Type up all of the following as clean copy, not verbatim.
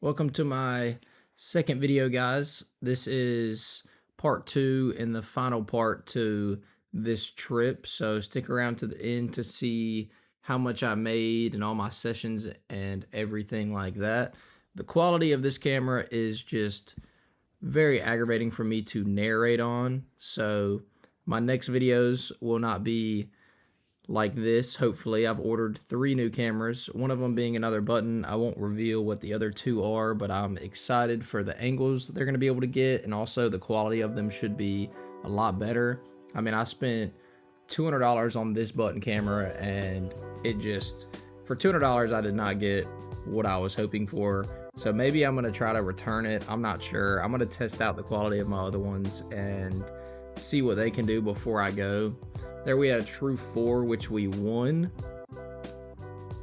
Welcome to my second video, guys. This is part two and the final part to this trip. So stick around to the end to see how much I made and all my sessions and everything like that. The quality of this camera is just very aggravating for me to narrate on. So my next videos will not be like this. Hopefully, I've ordered 3 new cameras, one of them being another button. I won't reveal what the other 2 are, but I'm excited for the angles they're going to be able to get, and also the quality of them should be a lot better. I mean, I spent $200 on this button camera, and it just, for $200, I did not get what I was hoping for. So maybe I'm going to try to return it. I'm not sure. I'm going to test out the quality of my other ones and see what they can do before I go. There we had a true 4, which we won.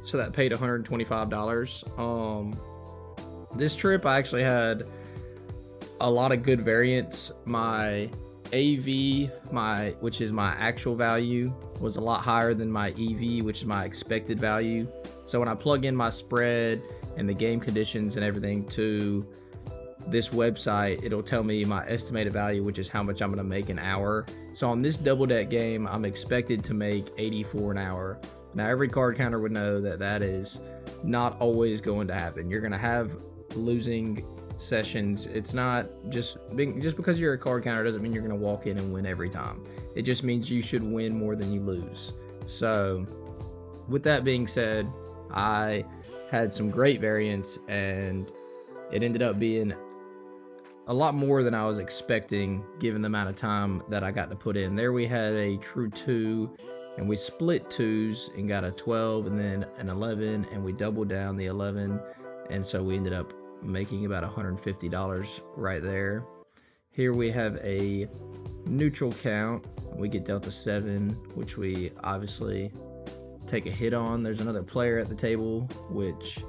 So that paid $125. This trip I actually had a lot of good variance. My AV, which is my actual value, was a lot higher than my EV, which is my expected value. So when I plug in my spread and the game conditions and everything to this website, it'll tell me my estimated value, which is how much I'm going to make an hour. So on this double deck game, I'm expected to make 84 an hour. Now every card counter would know that that is not always going to happen. You're going to have losing sessions. It's not just because you're a card counter doesn't mean you're going to walk in and win every time. It just means you should win more than you lose. So with that being said, I had some great variance, and it ended up being a lot more than I was expecting given the amount of time that I got to put in. There we had a true 2, and we split 2s and got a 12 and then an 11, and we doubled down the 11, and so we ended up making about $150 right there. Here we have a neutral count. We get dealt a 7, which we obviously take a hit on. There's another player at the table, which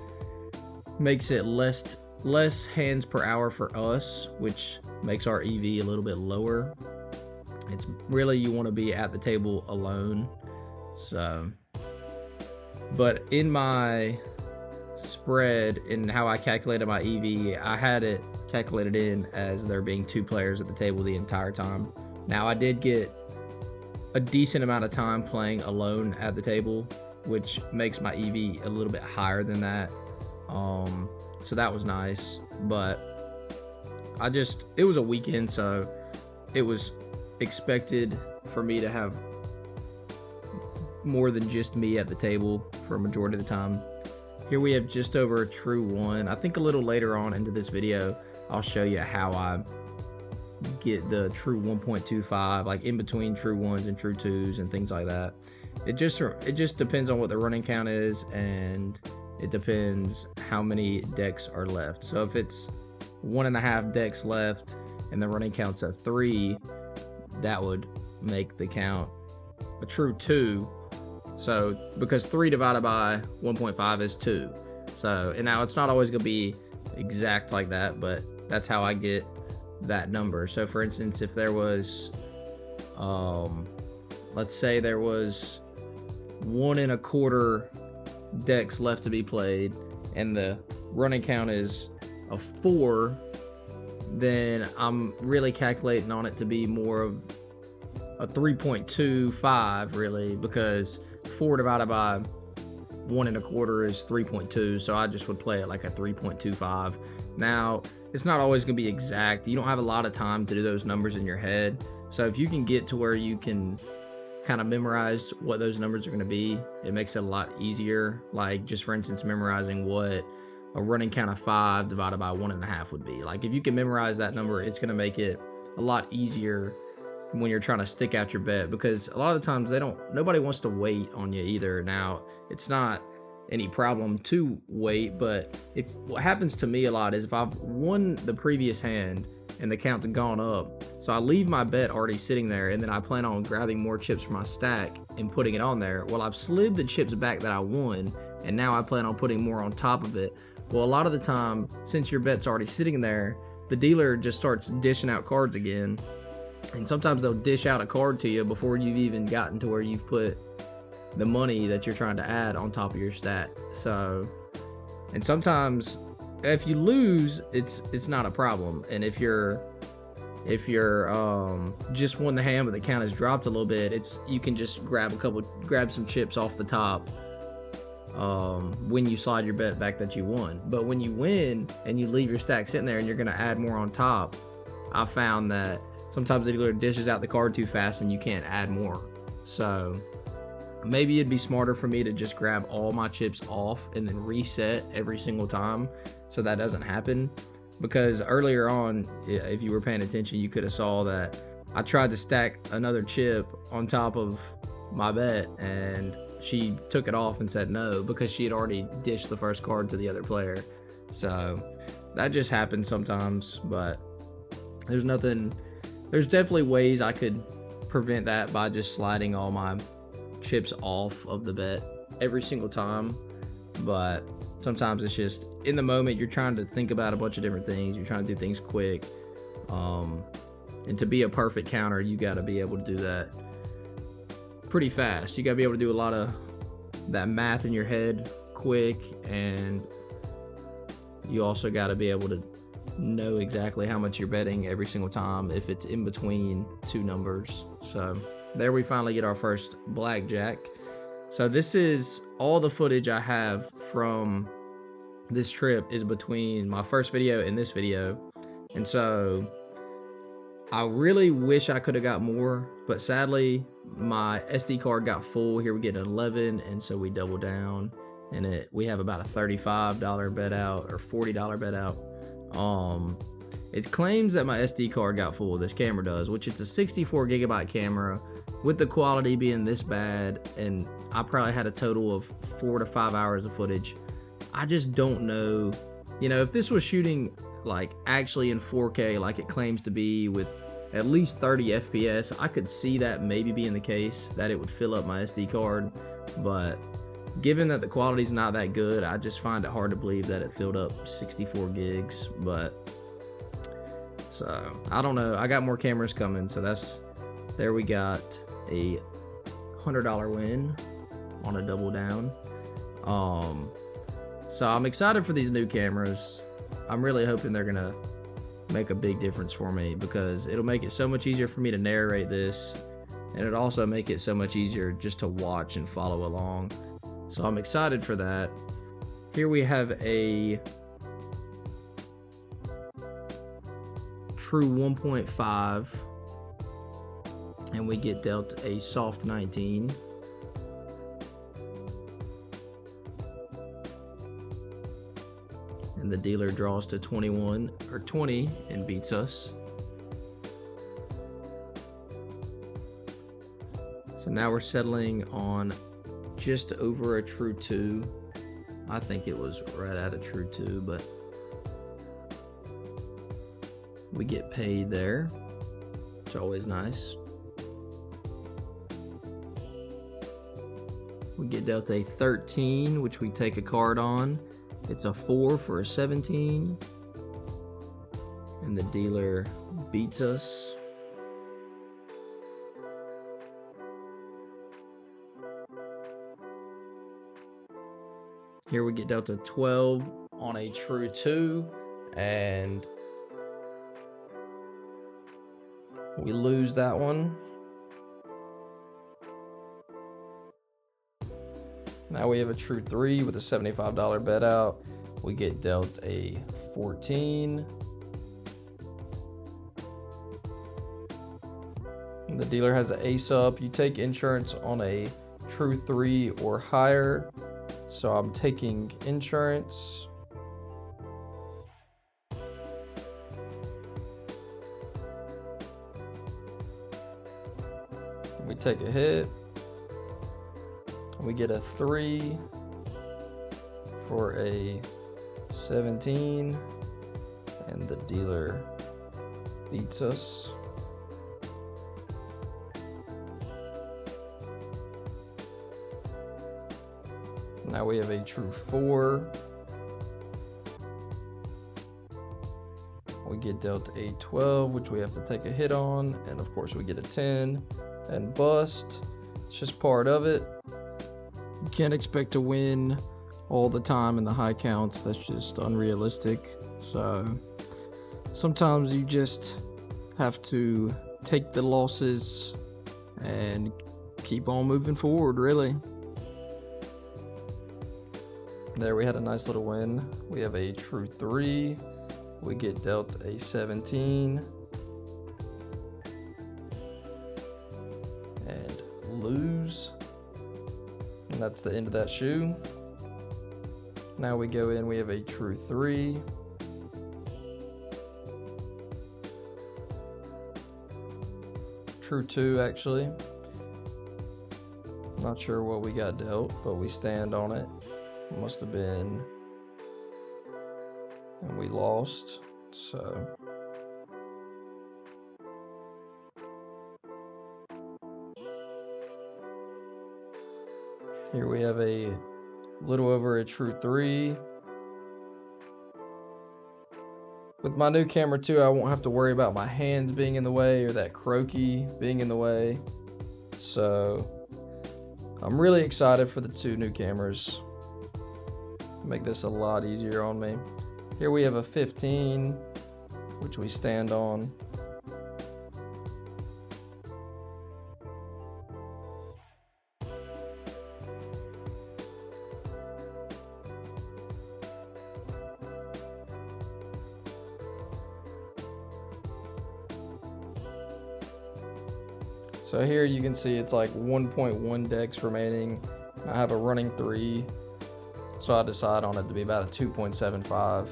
makes it less hands per hour for us, which makes our EV a little bit lower. It's really, you want to be at the table alone. So, but in my spread and how I calculated my EV, I had it calculated in as there being 2 players at the table the entire time. Now I did get a decent amount of time playing alone at the table, which makes my EV a little bit higher than that. So that was nice, but it was a weekend, so it was expected for me to have more than just me at the table for a majority of the time. Here we have just over a true 1. I think a little later on into this video, I'll show you how I get the true 1.25, like in between true 1s and true 2s and things like that. It just depends on what the running count is, and it depends how many decks are left. So if it's 1.5 decks left and the running count's a 3, that would make the count a true 2. So because 3 divided by 1.5 is 2. So, and now it's not always gonna be exact like that, but that's how I get that number. So for instance, if there was, let's say there was 1.25 decks left to be played and the running count is a 4, then I'm really calculating on it to be more of a 3.25 really, because 4 divided by 1.25 is 3.2, so I just would play it like a 3.25. Now it's not always going to be exact. You don't have a lot of time to do those numbers in your head, so if you can get to where you can kind of memorize what those numbers are going to be, it makes it a lot easier. Like, just for instance, memorizing what a running count of 5 divided by 1.5 would be. Like, if you can memorize that number, it's going to make it a lot easier when you're trying to stick out your bet, because a lot of the times nobody wants to wait on you either. Now, it's not any problem to wait, but what happens to me a lot is if I've won the previous hand and the count's gone up, so I leave my bet already sitting there, and then I plan on grabbing more chips from my stack and putting it on there. Well, I've slid the chips back that I won, and now I plan on putting more on top of it. Well, a lot of the time, since your bet's already sitting there, the dealer just starts dishing out cards again, and sometimes they'll dish out a card to you before you've even gotten to where you've put the money that you're trying to add on top of your stack. So, and sometimes If you lose, it's not a problem. And if you're just won the hand but the count has dropped a little bit, you can just grab some chips off the top when you slide your bet back that you won. But when you win and you leave your stack sitting there and you're gonna add more on top, I found that sometimes the dealer dishes out the card too fast and you can't add more. So maybe it'd be smarter for me to just grab all my chips off and then reset every single time so that doesn't happen. Because earlier on, if you were paying attention, you could have saw that I tried to stack another chip on top of my bet and she took it off and said no because she had already dished the first card to the other player. So that just happens sometimes, but there's definitely ways I could prevent that by just sliding all my chips off of the bet every single time. But sometimes it's just in the moment you're trying to think about a bunch of different things, you're trying to do things quick, and to be a perfect counter you got to be able to do that pretty fast. You got to be able to do a lot of that math in your head quick, and you also got to be able to know exactly how much you're betting every single time if it's in between two numbers. So there we finally get our first blackjack. So this is all the footage I have from this trip is between my first video and this video. And so I really wish I could have got more, but sadly my SD card got full. Here we get an 11, and so we double down, and we have about a $35 bet out or $40 bet out. It claims that my SD card got full, this camera does, which it's a 64 gigabyte camera. With the quality being this bad, and I probably had a total of 4 to 5 hours of footage, I just don't know. You know, if this was shooting like actually in 4K like it claims to be with at least 30 FPS, I could see that maybe being the case, that it would fill up my SD card. But given that the quality's not that good, I just find it hard to believe that it filled up 64 gigs. But so I don't know. I got more cameras coming, so there we got a $100 win on a double down. So I'm excited for these new cameras. I'm really hoping they're gonna make a big difference for me, because it'll make it so much easier for me to narrate this, and it'll also make it so much easier just to watch and follow along. So I'm excited for that. Here we have a true 1.5, and we get dealt a soft 19. And the dealer draws to 21 or 20 and beats us. So now we're settling on just over a true 2. I think it was right at a true 2, but we get paid there. It's always nice. We get dealt a 13, which we take a card on. It's a 4 for a 17, and the dealer beats us. Here we get dealt a 12 on a true 2, and we lose that one. Now we have a true 3 with a $75 bet out. We get dealt a 14. And the dealer has an ace up. You take insurance on a true 3 or higher. So I'm taking insurance. We take a hit. We get a 3 for a 17, and the dealer beats us. Now we have a true 4. We get dealt a 12, which we have to take a hit on, and of course we get a 10 and bust. It's just part of it. You can't expect to win all the time in the high counts. That's just unrealistic. So sometimes you just have to take the losses and keep on moving forward, really. There we had a nice little win. We have a true 3. We get dealt a 17. And lose. And that's the end of that shoe. Now we go in, we have a true 3. True 2, actually. Not sure what we got dealt, but we stand on it. Must have been, and we lost. So here we have a little over a true 3. With my new camera too, I won't have to worry about my hands being in the way or that croaky being in the way. So I'm really excited for the 2 new cameras. Make this a lot easier on me. Here we have a 15, which we stand on. So here you can see it's like 1.1 decks remaining. I have a running 3. So I decide on it to be about a 2.75.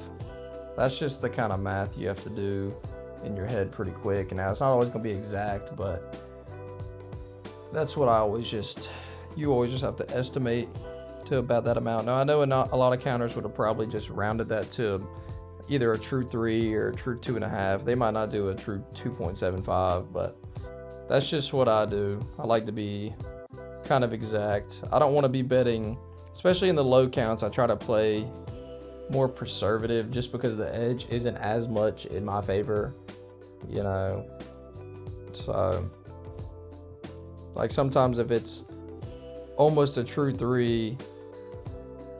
That's just the kind of math you have to do in your head pretty quick. And now it's not always going to be exact, but that's what you always just have to estimate to about that amount. Now I know a lot of counters would have probably just rounded that to either a true 3 or a true 2.5. They might not do a true 2.75, but that's just what I do. I like to be kind of exact. I don't want to be betting, especially in the low counts. I try to play more conservative just because the edge isn't as much in my favor, you know. So like sometimes if it's almost a true 3,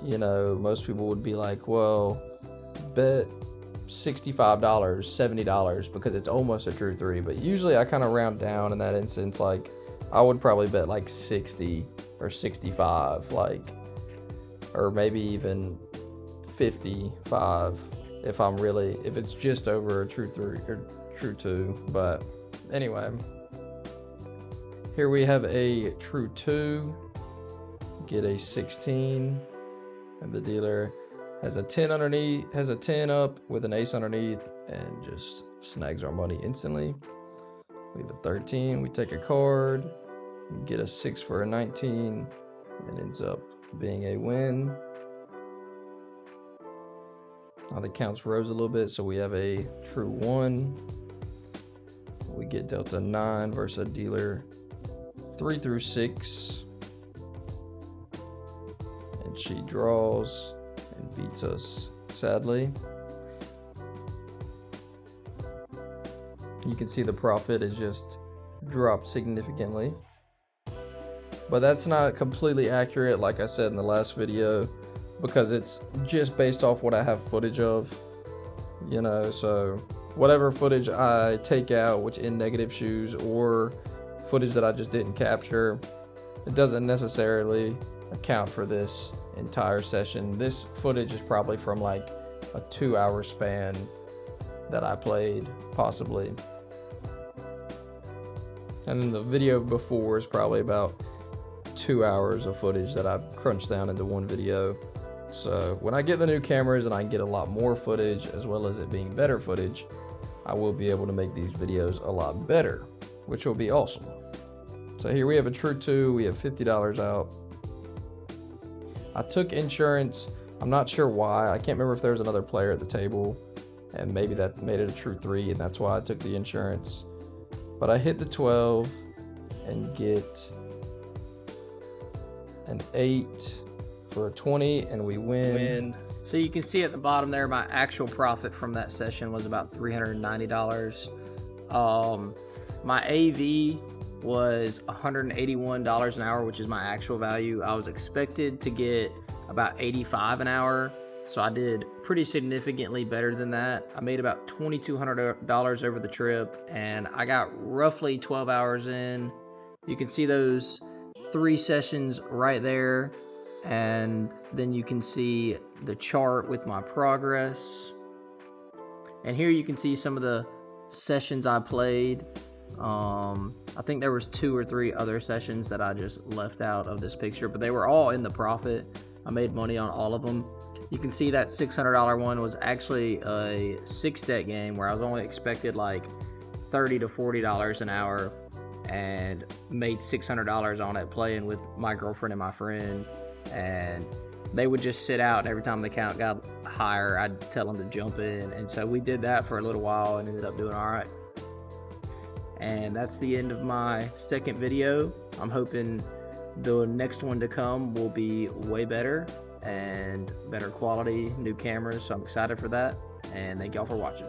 you know, most people would be like, well, bet $65, $70 because it's almost a true 3. But usually I kind of round down in that instance. Like I would probably bet like 60 or 65, like, or maybe even 55 if it's just over a true 3 or true 2. But anyway, here we have a true 2, get a 16, and the dealer has a 10 underneath, has a 10 up with an ace underneath, and just snags our money instantly. We have a 13, we take a card, get a 6 for a 19, and ends up being a win. Now the counts rose a little bit, so we have a true 1. We get dealt a 9 versus a dealer 3 through 6. And she draws and beats us, sadly. You can see the profit is just dropped significantly. But that's not completely accurate, like I said in the last video, because it's just based off what I have footage of, you know. So whatever footage I take out, which in negative shoes or footage that I just didn't capture, it doesn't necessarily account for this entire session. This footage is probably from like a 2-hour span that I played, possibly. And then the video before is probably about 2 hours of footage that I've crunched down into one video. So when I get the new cameras and I get a lot more footage, as well as it being better footage, I will be able to make these videos a lot better, which will be awesome. So here we have a true 2, we have $50 out. I took insurance. I'm not sure why. I can't remember if there was another player at the table, and maybe that made it a true 3, and that's why I took the insurance. But I hit the 12 and get an 8 for a 20, and we win. So you can see at the bottom there, my actual profit from that session was about $390. My AV was $181 an hour, which is my actual value. I was expected to get about 85 an hour. So I did pretty significantly better than that. I made about $2,200 over the trip, and I got roughly 12 hours in. You can see those 3 sessions right there, and then you can see the chart with my progress. And here you can see some of the sessions I played. I think there was 2 or 3 other sessions that I just left out of this picture, but they were all in the profit. I made money on all of them. You can see that $600 one was actually a 6-deck game where I was only expected like $30 to $40 an hour, and made $600 on it playing with my girlfriend and my friend. And they would just sit out, and every time the count got higher, I'd tell them to jump in. And so we did that for a little while and ended up doing all right. And that's the end of my second video. I'm hoping the next one to come will be way better and better quality, new cameras. So I'm excited for that. And thank y'all for watching.